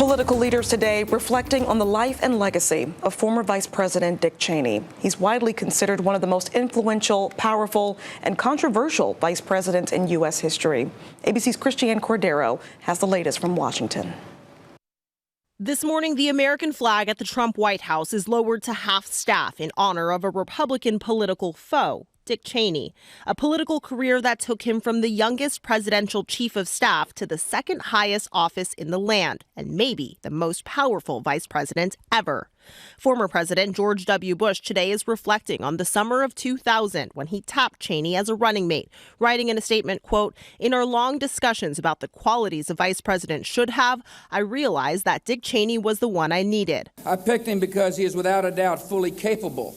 Political leaders today reflecting on the life and legacy of former Vice President Dick Cheney. He's widely considered one of the most influential, powerful, and controversial vice presidents in U.S. history. ABC's Christiane Cordero has the latest from Washington. This morning, the American flag at the Trump White House is lowered to half-staff in honor of a Republican political foe, Dick Cheney, a political career that took him from the youngest presidential chief of staff to the second highest office in the land, and maybe the most powerful vice president ever. Former President George W. Bush today is reflecting on the summer of 2000 when he tapped Cheney as a running mate, writing in a statement, quote, "In our long discussions about the qualities a vice president should have, I realized that Dick Cheney was the one I needed. I picked him because he is without a doubt fully capable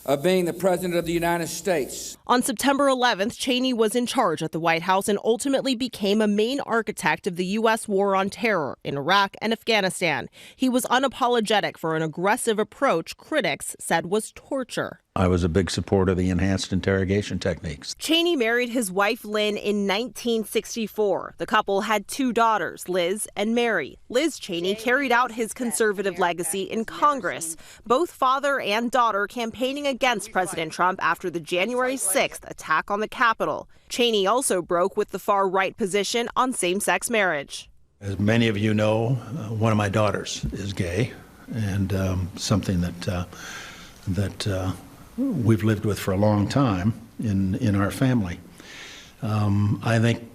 of being the President of the United States." On September 11th, Cheney was in charge at the White House and ultimately became a main architect of the U.S. war on terror in Iraq and Afghanistan. He was unapologetic for an aggressive approach critics said was torture. I was a big supporter of the enhanced interrogation techniques. Cheney married his wife Lynn in 1964. The couple had two daughters, Liz and Mary. Liz Cheney carried out his conservative legacy in Congress, both father and daughter campaigning against President Trump after the January 6th attack on the Capitol. Cheney also broke with the far-right position on same-sex marriage. As many of you know, one of my daughters is gay, and something that we've lived with for a long time in our family. I think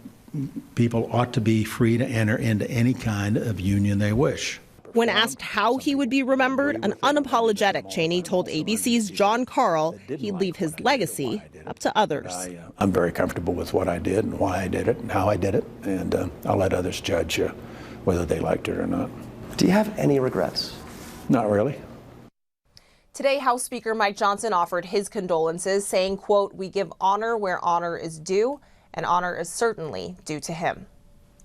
people ought to be free to enter into any kind of union they wish. When asked how he would be remembered, an unapologetic Cheney told ABC's John Carl he'd leave his legacy up to others. I'm very comfortable with what I did and why I did it and how I did it, and I'll let others judge whether they liked it or not. Do you have any regrets? Not really. Today, House Speaker Mike Johnson offered his condolences, saying, quote, "We give honor where honor is due, and honor is certainly due to him."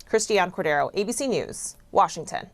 Christiane Cordero, ABC News, Washington.